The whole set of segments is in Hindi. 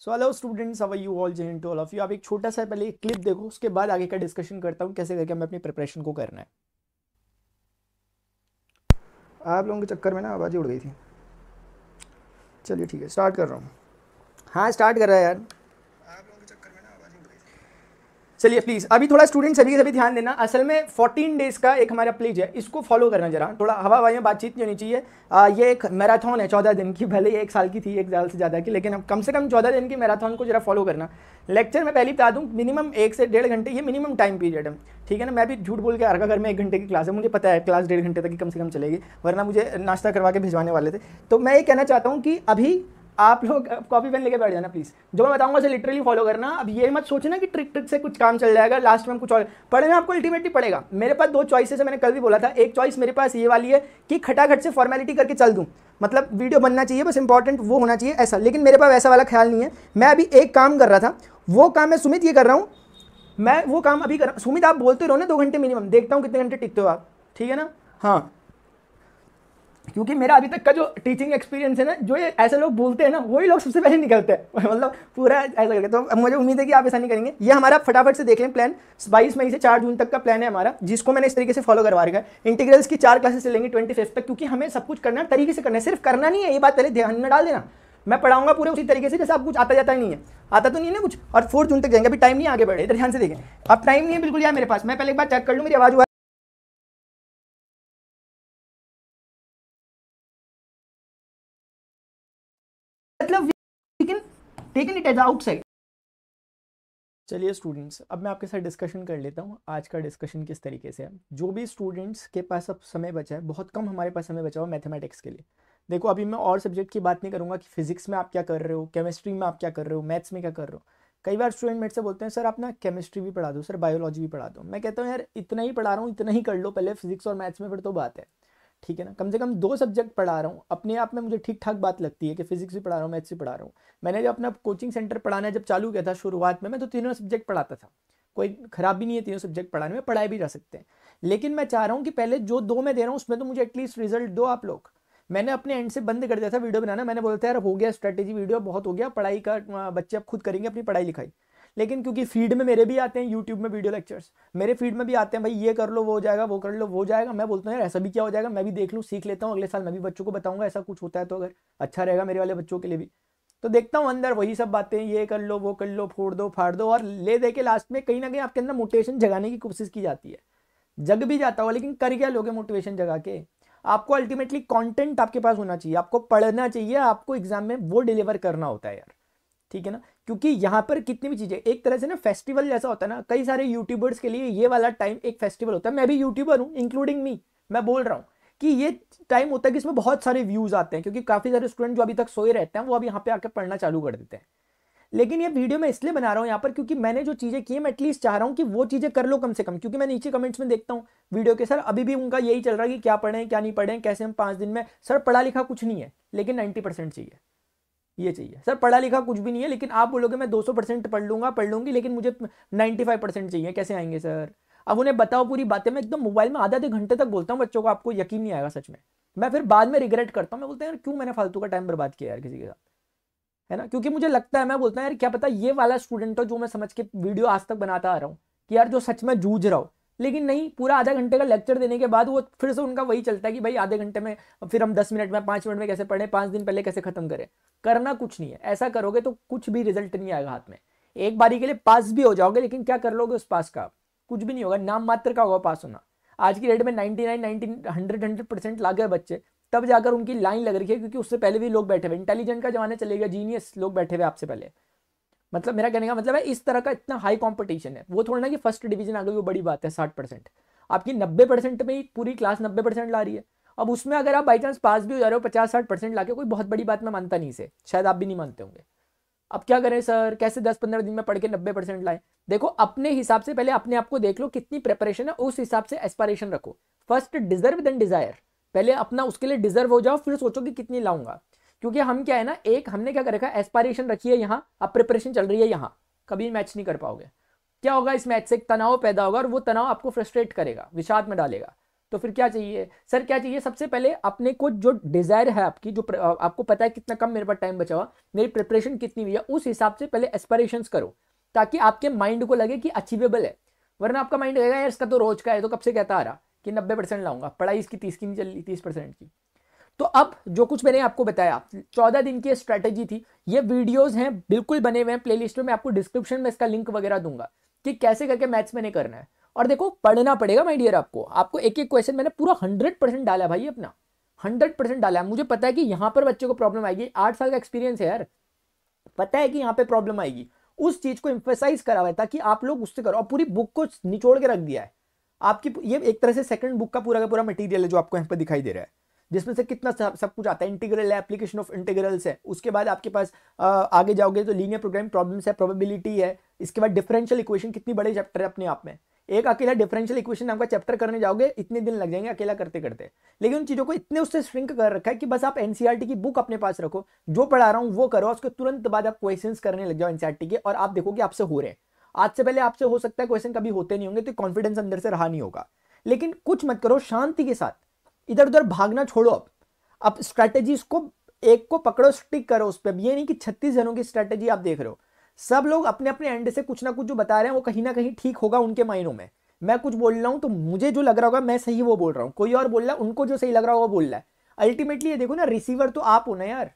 So hello students, how are you all, Jai Hind to all of you. आप एक छोटा सा पहले एक क्लिप देखो, उसके बाद आगे का डिस्कशन करता हूँ कैसे करके हमें अपनी प्रिपरेशन को करना है। आप लोगों के चक्कर में ना आवाज़ उड़ गई थी। चलिए ठीक है, स्टार्ट कर रहा हूँ। हाँ स्टार्ट कर रहा है यार। चलिए प्लीज़ अभी थोड़ा स्टूडेंट सभी के सभी ध्यान देना। असल में 14 डेज का एक हमारा प्लेज है, इसको फॉलो करना जरा। थोड़ा हवा हवाई में बातचीत नहीं होनी चाहिए। ये एक मैराथन है 14 दिन की, भले ही 1 साल की थी, 1 साल से ज़्यादा की, लेकिन अब कम से कम 14 दिन की मैराथन को जरा फॉलो करना। लेक्चर में पहले बता दूँ, मिनिमम 1 से 1.5 घंटे ये मिनिमम टाइम पीरियड है, ठीक है ना। मैं भी झूठ बोल के आ रखा, घर में 1 घंटे की क्लास है, मुझे पता है क्लास 1.5 घंटे तक की कम से कम चलेगी, वरना मुझे नाश्ता करवा के भिजवाने वाले थे। तो मैं ये कहना चाहता हूँ कि अभी आप लोग कॉपी पेन लेके बैठ जाना प्लीज़। जो मैं बताऊंगा उसे लिटरली फॉलो करना। अब ये मत सोचना कि ट्रिक ट्रिक से कुछ काम चल जाएगा, लास्ट में कुछ और पढ़ना आपको अल्टीमेटली पड़ेगा। मेरे पास 2 चॉइसेस है, मैंने कल भी बोला था। एक चॉइस मेरे पास ये वाली है कि खटाखट से फॉर्मेलिटी करके चल दूं, मतलब वीडियो बनना चाहिए, बस इंपॉर्टेंट वो होना चाहिए ऐसा। लेकिन मेरे पास वैसा वाला ख्याल नहीं है। मैं अभी एक काम कर रहा था, वो काम मैं सुमित ये कर रहा हूँ, मैं वो काम अभी कर रहा हूँ। सुमित आप बोलते रहो ना 2 घंटे मिनिमम, देखता हूँ कितने घंटे टिकते हो आप, ठीक है ना। हाँ, क्योंकि मेरा अभी तक का जो टीचिंग एक्सपीरियंस है ना, जो ये ऐसे लोग बोलते हैं ना, वही लोग सबसे पहले निकलते हैं मतलब पूरा ऐसा करके। तो मुझे उम्मीद है कि आप ऐसा नहीं करेंगे। ये हमारा फटाफट से देख लें प्लान। 22 मई से 4 जून तक का प्लान है हमारा, जिसको मैंने इस तरीके से फॉलो करवा रखा है। इंटीग्रल्स की 4 क्लासेस चलेंगी 25 तक, क्योंकि हमें सब कुछ करना तरीके से करना है, सिर्फ करना नहीं है, ये बात पहले ध्यान में डाल देना। मैं पढ़ाऊंगा पूरे उसी तरीके से जैसे आप कुछ आता जाता ही नहीं है, आता तो नहीं है ना कुछ। और 4 जून तक जाएंगे, अभी टाइम नहीं आगे बढ़े, इधर ध्यान से देखें। अब टाइम नहीं है बिल्कुल यार मेरे पास। मैं पहले एक बार चेक कर लूँ मेरी आवाज़ मतलब टेकन इट एज आउटसाइड। चलिए स्टूडेंट्स, अब मैं आपके साथ डिस्कशन कर लेता हूँ। आज का डिस्कशन किस तरीके से है, जो भी स्टूडेंट्स के पास अब समय बचा है, बहुत कम हमारे पास समय बचा हुआ मैथमेटिक्स के लिए। देखो अभी मैं और सब्जेक्ट की बात नहीं करूँगा कि फिजिक्स में आप क्या कर रहे हो, केमिस्ट्री में आप क्या कर रहे हो, मैथ्स में क्या कर रहे हो। कई बार स्टूडेंट मेरे से बोलते हैं सर आप ना केमिस्ट्री भी पढ़ा दो, सर बायोलॉजी भी पढ़ा दो। मैं कहता हूँ यार इतना ही पढ़ा रहा हूँ, इतना ही कर लो पहले, फिजिक्स और मैथ्स में फिर तो बात है, ठीक है ना। कम से कम 2 सब्जेक्ट पढ़ा रहा हूँ, अपने आप में मुझे ठीक ठाक बात लगती है कि फिजिक्स भी पढ़ा रहा हूँ, मैथ्स भी पढ़ा रहा हूँ। मैंने जब अपना कोचिंग सेंटर पढ़ाना जब चालू किया था शुरुआत में, मैं तो तीनों सब्जेक्ट पढ़ाता था। कोई खराब भी नहीं है तीनों सब्जेक्ट पढ़ाने में, पढ़ाए भी जा सकते हैं। लेकिन मैं चाह रहा हूँ कि पहले जो 2 मैं दे रहा हूँ उसमें तो मुझे एटलीस्ट रिजल्ट दो आप लोग। मैंने अपने एंड से बंद कर दिया था वीडियो बनाना। मैंने बोलता यार हो गया स्ट्रेटेजी वीडियो, बहुत हो गया पढ़ाई का, बच्चे अब खुद करेंगे अपनी पढ़ाई लिखाई। लेकिन क्योंकि फीड में मेरे भी आते हैं यूट्यूब में वीडियो लेक्चर्स, मेरे फीड में भी आते हैं भाई ये कर लो वो हो जाएगा, वो कर लो वो हो जाएगा। मैं बोलता हूँ यार ऐसा भी क्या हो जाएगा, मैं भी देख लूँ, सीख लेता हूँ, अगले साल मैं भी बच्चों को बताऊंगा ऐसा कुछ होता है तो, अगर अच्छा रहेगा मेरे वाले बच्चों के लिए भी। तो देखता हूँ अंदर वही सब बातें, ये कर लो वो कर लो, फोड़ दो फाड़ दो, और ले दे के लास्ट में कहीं ना कहीं आपके अंदर मोटिवेशन जगाने की कोशिश की जाती है। जग भी जाता हुआ, लेकिन कर क्या लोगे मोटिवेशन जगा के। आपको अल्टीमेटली कंटेंट आपके पास होना चाहिए, आपको पढ़ना चाहिए, आपको एग्जाम में वो डिलीवर करना होता है यार, ठीक है ना। क्योंकि यहाँ पर कितनी भी चीजें एक तरह से ना फेस्टिवल जैसा होता है ना, कई सारे यूट्यूबर्स के लिए ये वाला टाइम एक फेस्टिवल होता है। मैं भी यूट्यूबर हूँ, इंक्लूडिंग मी। मैं बोल रहा हूँ कि ये टाइम होता है कि इसमें बहुत सारे व्यूज आते हैं, क्योंकि काफी सारे स्टूडेंट जो अभी तक सोए रहते हैं वो अब यहाँ पे आकर पढ़ना चालू कर देते हैं। लेकिन ये वीडियो मैं इसलिए बना रहा हूँ यहाँ पर, क्योंकि मैंने जो चीजें की मैं एटलीस्ट चाह रहा हूँ कि वो चीजें कर लो कम से कम। क्योंकि मैं नीचे कमेंट्स में देखता हूँ वीडियो के, सर अभी भी उनका यही चल रहा है कि क्या पढ़ें क्या नहीं पढ़ें, कैसे हम 5 दिन में, सर पढ़ा लिखा कुछ नहीं है लेकिन 90% चाहिए, ये चाहिए। सर पढ़ा लिखा कुछ भी नहीं है लेकिन आप बोलोगे मैं 200% पढ़ लूंगा पढ़ लूंगी, लेकिन मुझे 95% चाहिए, कैसे आएंगे सर। अब उन्हें बताओ पूरी बातें। मैं एकदम मोबाइल में आधे घंटे तक बोलता हूँ बच्चों को, आपको यकीन नहीं आएगा सच में। मैं फिर बाद में रिग्रेट करता हूँ, मैं बोलता हूँ यार क्यों मैंने फालतू का टाइम बर्बाद किया यार किसी के साथ, है ना। क्योंकि मुझे लगता है, मैं बोलता हूँ यार क्या पता ये वाला स्टूडेंट हो जो मैं समझ के वीडियो आज तक बनाता आ रहा हूँ कि यार जो सच में जूझ रहा हो। लेकिन नहीं, पूरा आधा घंटे का लेक्चर देने के बाद वो फिर से उनका वही चलता है कि भाई आधे घंटे में फिर हम 10 मिनट में 5 मिनट में कैसे पढ़े, 5 दिन पहले कैसे खत्म करें। करना कुछ नहीं है, ऐसा करोगे तो कुछ भी रिजल्ट नहीं आएगा हाथ में। एक बारी के लिए पास भी हो जाओगे, लेकिन क्या कर लोगे उस पास का, कुछ भी नहीं होगा, नाम मात्र का होगा पास होना। आज की डेट में 99 100% ला गए बच्चे, तब जाकर उनकी लाइन लग रही है, क्योंकि उससे पहले भी लोग बैठे हुए, इंटेलिजेंट का जमाना चलेगा, जीनियस लोग बैठे हुए आपसे पहले। मतलब मेरा कहने का मतलब है इस तरह का इतना हाई कंपटीशन है। वो थोड़ा ना कि फर्स्ट डिवीजन आ गई वो बड़ी बात है, 60%। आपकी 90% में ही पूरी क्लास 90% ला रही है। अब उसमें अगर आप बाई चांस पास भी हो जा रहे हो 50-60% ला के, कोई बहुत बड़ी बात मैं मानता नहीं से, शायद आप भी नहीं मानते होंगे। अब क्या करें सर, कैसे 10-15 दिन में पढ़ के 90% लाए। देखो अपने हिसाब से पहले अपने आप को देख लो कितनी प्रिपरेशन है, उस हिसाब से एस्पायरेशन रखो। फर्स्ट डिजर्व देन डिजायर, पहले अपना उसके लिए डिजर्व हो जाओ, फिर सोचो कि कितनी लाऊंगा। क्योंकि हम क्या है ना, एक हमने क्या कर रखा है, एस्पायरेशन रखी है यहाँ, अब प्रिपरेशन चल रही है यहाँ, कभी मैच नहीं कर पाओगे। क्या होगा, इस मैच से एक तनाव पैदा होगा और वो तनाव आपको फ्रस्ट्रेट करेगा, विषाद में डालेगा। तो फिर क्या चाहिए सर, क्या चाहिए? सबसे पहले अपने को जो डिजायर है आपकी, जो आपको पता है कितना कम मेरे पास टाइम बचा हुआ, मेरी प्रिपरेशन कितनी हुई है, उस हिसाब से पहले एस्पिरेशंस करो, ताकि आपके माइंड को लगे कि अचीवेबल है। वरना आपका माइंड लगेगा यार इसका तो रोज का है, तो कब से कहता आ रहा कि 90% लाऊंगा, पढ़ाई इसकी 30 की नहीं चल रही, 30% की। तो अब जो कुछ मैंने आपको बताया 14 दिन की स्ट्रैटेजी थी, ये वीडियोस हैं बिल्कुल बने हुए हैं प्लेलिस्ट में, मैं आपको डिस्क्रिप्शन में इसका लिंक वगैरह दूंगा कि कैसे करके मैथ्स मैंने करना है। और देखो पढ़ना पड़ेगा माय डियर, आपको एक एक क्वेश्चन मैंने पूरा 100% डाला भाई, अपना 100% डाला है। मुझे पता है कि यहां पर बच्चे को प्रॉब्लम आएगी, 8 साल का एक्सपीरियंस है यार, पता है कि यहाँ पे प्रॉब्लम आएगी, उस चीज को एम्फेसाइज करा हुआ है ताकि आप लोग उससे करो। और पूरी बुक को निचोड़ के रख दिया है आपकी, ये एक तरह से सेकंड बुक का पूरा मटेरियल है जो आपको यहाँ पे दिखाई दे रहा है, जिसमें से कितना सब कुछ आता है। इंटीग्रल है, एप्लीकेशन ऑफ इंटीग्रल्स है, उसके बाद आपके पास आगे जाओगे तो लीनियर प्रोग्रामिंग प्रॉब्लम्स है, प्रोबेबिलिटी है, इसके बाद डिफरेंशियल इक्वेशन, कितनी बड़े चैप्टर है अपने आप में। एक अकेला डिफरेंशियल इक्वेशन नाम का चैप्टर करने जाओगे इतने दिन लग जाएंगे अकेला करते करते। लेकिन उन चीजों को इतने उससे श्रिंक कर रखा है कि बस आप एनसीईआरटी की बुक अपने पास रखो, जो पढ़ा रहा हूं वो करो, उसके तुरंत बाद आप क्वेश्चंस करने लग जाओ एनसीईआरटी के, और आप देखो कि आपसे हो रहे हैं। आज से पहले आपसे हो सकता है क्वेश्चन कभी होते नहीं होंगे, तो कॉन्फिडेंस अंदर से रहा नहीं होगा। लेकिन कुछ मत करो, शांति के साथ, इधर उधर भागना छोड़ो। अब स्ट्रैटेजीज को एक को पकड़ो, स्टिक करो उस पर। ये नहीं कि 36 जनों की स्ट्रैटेजी आप देख रहे हो, सब लोग अपने अपने एंड से कुछ ना कुछ जो बता रहे हैं वो कहीं ना कहीं ठीक होगा उनके मायनों में। मैं कुछ बोल रहा हूं तो मुझे जो लग रहा होगा मैं सही वो बोल रहा हूं, कोई और बोल रहा है उनको जो सही लग रहा होगा वो बोल रहा है। अल्टीमेटली ये देखो ना, रिसीवर तो आप हो ना यार,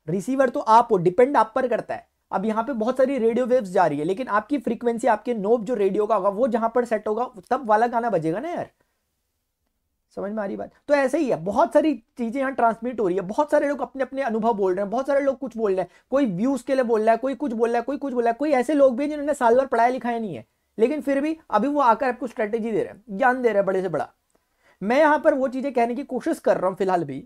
रिसीवर तो आप हो, डिपेंड आप पर करता है। अब यहाँ पे बहुत सारी रेडियो वेव्स जा रही है, लेकिन आपकी फ्रीक्वेंसी, आपके नोब जो रेडियो का होगा वो जहां पर सेट होगा तब वाला गाना बजेगा ना यार। समझ में आ रही बात? तो ऐसे ही है, बहुत सारी चीजें यहाँ ट्रांसमिट हो रही है, बहुत सारे लोग अपने अपने अनुभव बोल रहे हैं, बहुत सारे लोग कुछ बोल रहे हैं, कोई व्यूज के लिए बोल रहा है, कोई कुछ बोल रहा है, कोई कुछ बोल रहा है, कोई ऐसे लोग भी जिन्होंने साल भर पढ़ाया लिखाया नहीं है, लेकिन फिर भी अभी वो आकर आपको स्ट्रेटेजी दे रहे हैं, ज्ञान दे रहे हैं बड़े से बड़ा। मैं यहाँ पर वो चीजें कहने की कोशिश कर रहा हूँ फिलहाल भी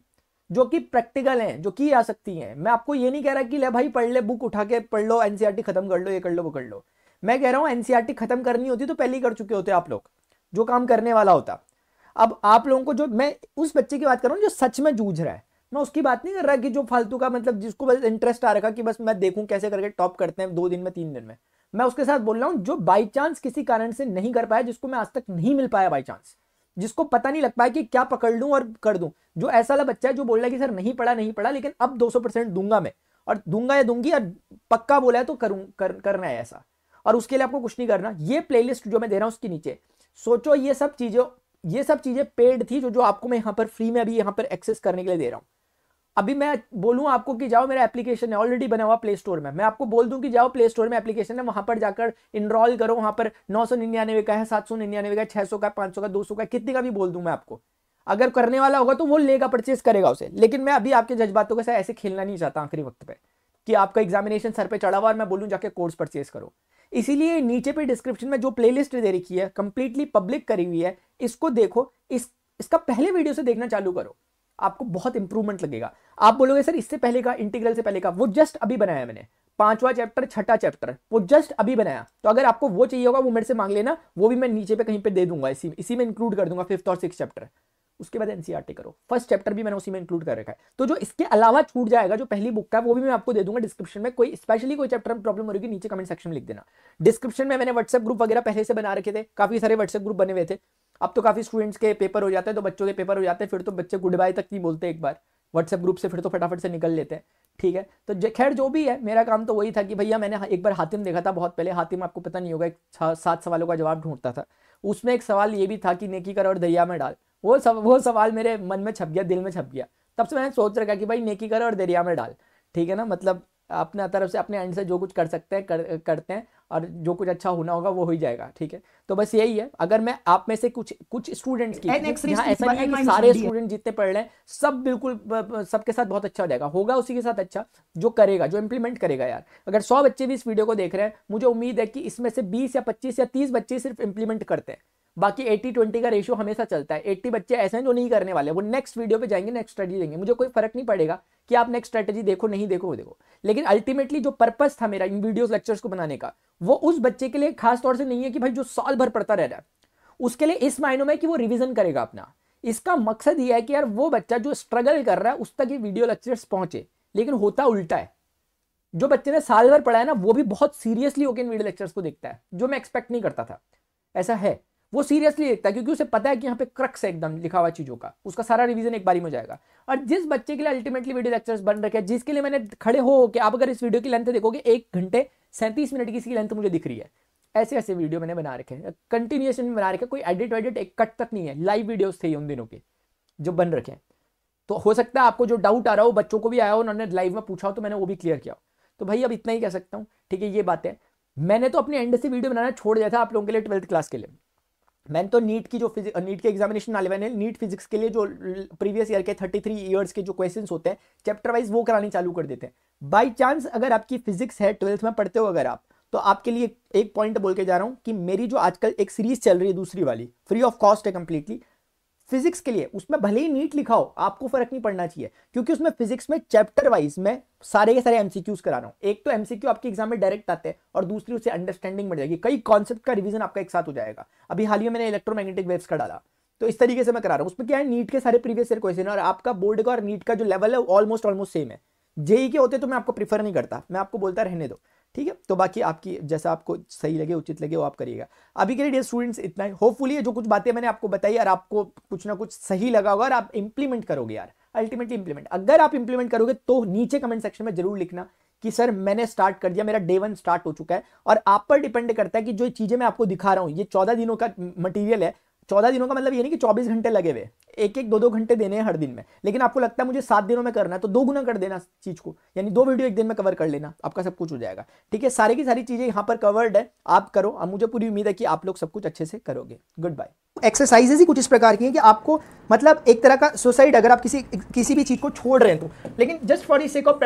जो कि प्रैक्टिकल हैं, जो की आ सकती हैं। मैं आपको ये नहीं कह रहा कि ले भाई पढ़ ले, बुक उठा के पढ़ लो, एनसीईआरटी खत्म कर लो, ये कर लो वो कर लो। मैं कह रहा हूँ एनसीईआरटी खत्म करनी होती तो पहले ही कर चुके होते आप लोग, जो काम करने वाला होता। अब आप लोगों को, जो मैं उस बच्चे की बात कर रहा हूँ जो सच में जूझ रहा है, मैं उसकी बात नहीं कर रहा कि जो फालतू का, मतलब जिसको बस इंटरेस्ट आ रखा कि बस मैं देखूं कैसे करके टॉप करते हैं 2 दिन में 3 दिन में। मैं उसके साथ बोल रहा हूं जो बाई चांस किसी कारण से नहीं कर पाया, जिसको मैं आज तक नहीं मिल पाया बाई चांस, जिसको पता नहीं लग पाया कि क्या पकड़ लूं और कर दूं। जो ऐसा वाला बच्चा है जो बोल रहा है कि सर नहीं पढ़ा लेकिन अब 200% दूंगा मैं, और दूंगा या दूंगी, और पक्का बोला है तो करना है ऐसा, और उसके लिए आपको कुछ नहीं करना। ये प्लेलिस्ट जो मैं दे रहा हूं उसके नीचे सोचो, ये सब चीजें पेड थी जो आपको मैं यहाँ पर फ्री में अभी यहाँ पर एक्सेस करने के लिए दे रहा हूँ। अभी मैं बोलूँ आपको कि जाओ, मेरा एप्लीकेशन है ऑलरेडी बना हुआ प्ले स्टोर में, मैं आपको बोल दूं कि जाओ प्ले स्टोर में एप्लीकेशन है, वहां पर जाकर इनरोल करो, वहां पर 999 का है, 799 का, 600 का, 500 का, 200 का, कितने का भी बोल दूं मैं आपको। अगर करने वाला होगा तो वो लेगा, परचेस करेगा उसे। लेकिन मैं अभी आपके जज्बातों के साथ ऐसे खेलना नहीं चाहता आखिरी वक्त पे कि आपका एग्जामिनेशन सर पे चढ़ा हुआ और मैं बोलूं जाके कोर्स परचेस करो। इसीलिए नीचे पे डिस्क्रिप्शन में जो प्लेलिस्ट दे रखी है, कंप्लीटली पब्लिक करी हुई है, इसको देखो, इसका पहले वीडियो से देखना चालू करो, आपको बहुत इंप्रूवमेंट लगेगा। आप बोलोगे सर इससे पहले का, इंटीग्रल से पहले का, वो जस्ट अभी बनाया मैंने, 5वां चैप्टर 6ठा चैप्टर, वो जस्ट अभी बनाया। तो अगर आपको वो चाहिए होगा वो मेरे से मांग लेना, वो भी मैं नीचे पे कहीं पे दे दूंगा, इसी में इंक्लूड कर दूंगा 5th और 6th चैप्टर। उसके बाद एनसीईआरटी करो, फर्स्ट चैप्टर भी मैंने उसी में इंक्लूड कर रखा है। तो जो इसके अलावा छूट जाएगा, जो पहली बुक का, वो भी मैं आपको दे दूंगा डिस्क्रिप्शन में। कोई स्पेशली कोई चैप्टर में प्रॉब्लम हो रही है नीचे कमेंट सेक्शन में लिख देना। डिस्क्रिप्शन में मैंने व्हाट्सएप ग्रुप वगैरह पहले से बना रखे थे, काफी सारे व्हाट्सएप ग्रुप बने हुए थे। अब तो काफी स्टूडेंट्स के पेपर हो जाते हैं, तो बच्चों के पेपर हो जाते हैं, फिर तो बच्चे गुड बाय तक नहीं बोलते एक बार व्हाट्सएप ग्रुप से, फिर तो फटाफट से निकल लेते हैं। ठीक है, तो खैर जो भी है, मेरा काम तो वही था कि भैया मैंने एक बार हातिम देखा था बहुत पहले। हातिम आपको पता नहीं होगा, 7 सवालों का जवाब ढूंढता था। उसमें एक सवाल ये भी था कि नेकी कर और दरिया में डाल। वो सवाल मेरे मन में छप गया, दिल में छप गया। तब से मैंने सोच रखा कि भाई नेकी कर और दरिया में डाल, ठीक है ना, मतलब अपने तरफ से, अपने एंड से जो कुछ कर सकते हैं करते हैं, और जो कुछ अच्छा होना होगा वो हो ही जाएगा। ठीक है, तो बस यही है। अगर मैं आप में से कुछ स्टूडेंट्स की, यहाँ ऐसा नहीं है कि सारे स्टूडेंट जितने पढ़ रहे हैं सब बिल्कुल सबके साथ बहुत अच्छा हो जाएगा, होगा उसी के साथ अच्छा जो करेगा, जो इंप्लीमेंट करेगा। यार अगर 100 बच्चे भी इस वीडियो को देख रहे हैं, मुझे उम्मीद है कि इसमें से 20 या 25 या 30 बच्चे सिर्फ इंप्लीमेंट करते हैं। बाकी 80-20 का रेशियो हमेशा चलता है। 80 बच्चे ऐसे हैं जो नहीं करने वाले, वो नेक्स्ट वीडियो पे जाएंगे, नेक्स्ट स्ट्रेटजी देंगे। मुझे कोई फर्क नहीं पड़ेगा कि आप नेक्स्ट स्ट्रेटजी देखो नहीं देखो, वो देखो। लेकिन अल्टीमेटली जो पर्पस था मेरा इन वीडियोस लेक्चर्स को बनाने का, वो उस बच्चे के लिए खास तौर से नहीं है कि भाई जो साल भर पढ़ता रह रहा है, उसके लिए इस मायनों में कि वो रिवीजन करेगा अपना। इसका मकसद यह है कि यार वो बच्चा जो स्ट्रगल कर रहा है उस तक ये वीडियो लेक्चर्स पहुंचे। लेकिन होता उल्टा है, जो बच्चे ने साल भर पढ़ा है ना, वो भी बहुत सीरियसली होकर इन वीडियो लेक्चर्स को देखता है, जो मैं एक्सपेक्ट नहीं करता था। ऐसा है, वो सीरियसली लिखता है क्योंकि उसे पता है कि यहाँ पे क्रक्स है एकदम लिखा हुआ चीजों का, उसका सारा रिवीजन एक बारी में हो जाएगा। और जिस बच्चे के लिए अल्टीमेटली वीडियो लेक्चर्स बन रखे हैं, जिसके लिए मैंने खड़े हो कि आप अगर इस वीडियो की लेंथ देखोगे 1 घंटे 37 मिनट की इसकी लेंथ मुझे दिख रही है, ऐसे ऐसे वीडियो मैंने बना रखे हैं, कंटिन्यूएशन में बना रखे, कोई एडिट वेडिट एक कट तक नहीं है, लाइव वीडियोस थे उन दिनों के जो बन रखे हैं। तो हो सकता है आपको जो डाउट आ रहा हो बच्चों को भी आया हो, उन्होंने लाइव में पूछा हो, तो मैंने वो भी क्लियर किया हो। तो भाई अब इतना ही कह सकता हूँ, ठीक है। ये बात है, मैंने तो अपने एंड से वीडियो बनाना छोड़ दिया था आप लोगों के लिए 12th क्लास के लिए। मैंने तो नीट की जो नीट के एग्जामिनेशन आने वाले, नीट फिजिक्स के लिए जो प्रीवियस ईयर के 33 ईयर्स के जो क्वेश्चंस होते हैं चैप्टर वाइज, वो करानी चालू कर देते हैं। बाई चांस अगर आपकी फिजिक्स है 12th में पढ़ते हो अगर आप, तो आपके लिए एक पॉइंट बोल के जा रहा हूं कि मेरी जो आजकल एक सीरीज चल रही है दूसरी वाली, फ्री ऑफ कॉस्ट है कंप्लीटली फिजिक्स के लिए, उसमें भले ही नीट लिखा हो आपको फर्क नहीं पड़ना चाहिए, क्योंकि उसमें फिजिक्स में चैप्टर वाइज मैं सारे के सारे एमसीक्यूज करा रहा हूं। एक तो एमसीक्यू आपके एग्जाम में डायरेक्ट आते हैं और दूसरी उससे अंडरस्टैंडिंग बढ़ जाएगी, कई कॉन्सेप्ट का रिवीजन आपका एक साथ हो जाएगा। अभी हाल ही में मैंने इलेक्ट्रोमैग्नेटिक वेव्स का डाला, तो इस तरीके से मैं करा रहा हूं। उसमें क्या है, नीट के सारे प्रीवियस ईयर क्वेश्चन और आपका बोर्ड का और नीट का जो लेवल है ऑलमोस्ट सेम है। जेई के होते तो मैं आपको प्रीफर नहीं करता, मैं आपको बोलता रहने दो, ठीक है। तो बाकी आपकी जैसा आपको सही लगे उचित लगे वो आप करिएगा। अभी के लिए डियर स्टूडेंट्स इतना ही। होपफुली जो कुछ बातें मैंने आपको बताई और आपको कुछ ना कुछ सही लगा होगा और आप इंप्लीमेंट करोगे यार, अल्टीमेटली इंप्लीमेंट। अगर आप इंप्लीमेंट करोगे तो नीचे कमेंट सेक्शन में जरूर लिखना कि सर मैंने स्टार्ट कर दिया, मेरा डे 1 स्टार्ट हो चुका है। और आप पर डिपेंड करता है कि जो चीजें मैं आपको दिखा रहा हूं, ये 14 दिनों का मटीरियल है। 14 दिनों का मतलब ये नहीं कि 24 घंटे लगे हुए, एक एक 2-2 घंटे देने हैं हर दिन में। लेकिन आपको लगता है मुझे 7 दिनों में करना है, तो 2 गुना कर देना चीज को, यानी 2 वीडियो एक दिन में कवर कर लेना, आपका सब कुछ हो जाएगा, ठीक है। सारी की सारी चीजें यहाँ पर कवर्ड है, आप करो। अब मुझे पूरी उम्मीद है कि आप लोग सब कुछ अच्छे से करोगे। Good bye. एक्सरसाइजेज ही कुछ इस प्रकार की है कि आपको मतलब एक तरह का सुसाइड, अगर आप किसी भी चीज को छोड़ रहे हैं तो, लेकिन just for the sake of